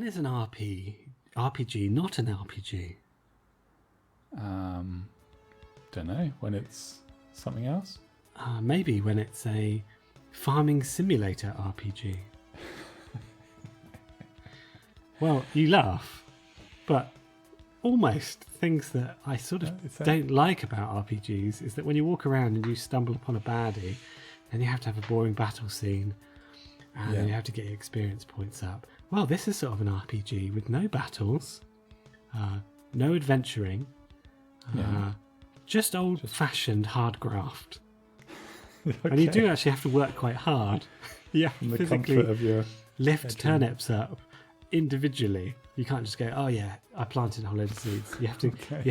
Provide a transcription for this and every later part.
is an RPG not an RPG? Don't know. When it's something else? Maybe when it's a farming simulator RPG. Well, you laugh, but almost things that I sort of don't like about RPGs is that when you walk around and you stumble upon a baddie, then you have to have a boring battle scene, and then you have to get your experience points up. Well, this is sort of an RPG with no battles, no adventuring, just old-fashioned hard graft. Okay. And you do actually have to work quite hard. Yeah, physically of your lift turnips up individually. You can't just go, oh yeah, I planted a whole load of seeds. You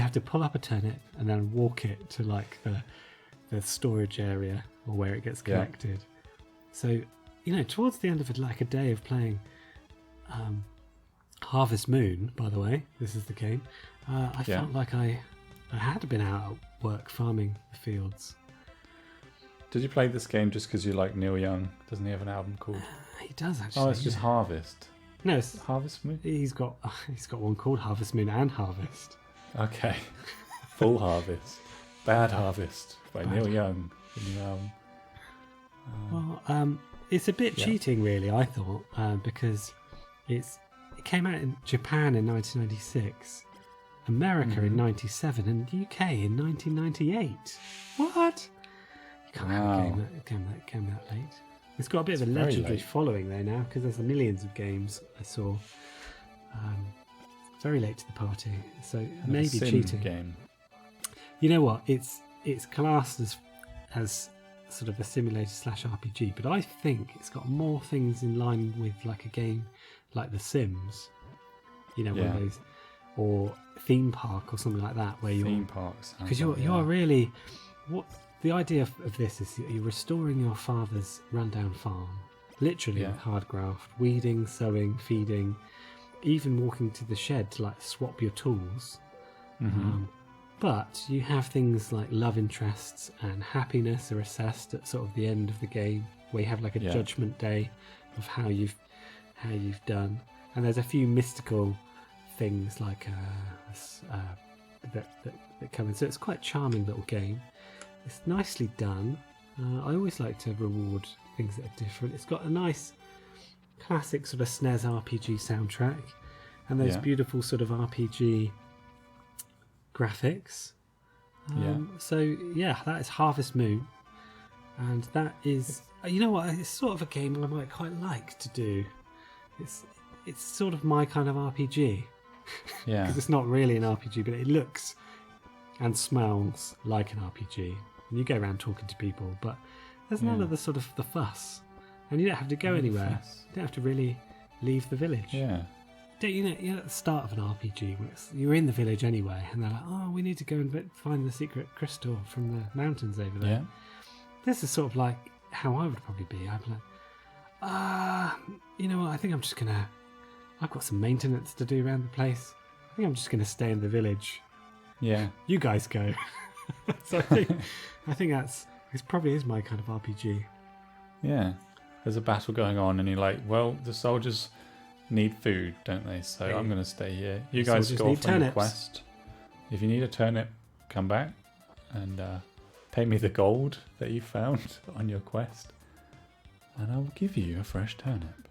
have to pull up a turnip and then walk it to like the storage area or where it gets collected. So, towards the end of a day of playing Harvest Moon, by the way, this is the game, I felt like I had been out at work farming the fields. Did you play this game just because you like Neil Young? Doesn't he have an album called? He does actually. Oh, it's just Harvest. No, it's Harvest Moon. He's got one called Harvest Moon and Harvest. Okay, Full Harvest, Bad Harvest by Neil Young. The new album. Well, it's a bit cheating, really. I thought because it came out in Japan in 1996, America in 97, and UK in 1998. What? You can't have a game that came that late. It's got a bit of a legendary following there now because there's millions of games I saw. Very late to the party, so maybe cheating. Game. You know what? It's classed as sort of a simulator / RPG, but I think it's got more things in line with like a game like The Sims. One of those, or Theme Park or something like that, where you're theme parks because you are really what. The idea of this is that you're restoring your father's rundown farm, literally with hard graft, weeding, sowing, feeding, even walking to the shed to like swap your tools. But you have things like love interests and happiness are assessed at sort of the end of the game, where you have like a judgment day of how you've done, and there's a few mystical things like that come in. So it's quite a charming little game. It's nicely done. I always like to reward things that are different. It's got a nice classic sort of SNES RPG soundtrack and those beautiful sort of RPG graphics. So that is Harvest Moon, and that is it's sort of a game I might quite like to do. It's sort of my kind of RPG. Because it's not really an RPG, but it looks and smells like an RPG. And you go around talking to people, but there's none of the sort of the fuss, and you don't have to go anywhere. You don't have to really leave the village. Don't you know at the start of an RPG, where you're in the village anyway, and they're like, "Oh, we need to go and find the secret crystal from the mountains over there." This is sort of like how I would probably be. I'd be like, you know what? I think I'm just gonna. I've got some maintenance to do around the place. I think I'm just gonna stay in the village. You guys go. So I think it probably is my kind of RPG. There's a battle going on and you're like, well, the soldiers need food, don't they? So I'm going to stay here. You guys go off on your quest. If you need a turnip, come back and pay me the gold that you found on your quest, and I will give you a fresh turnip.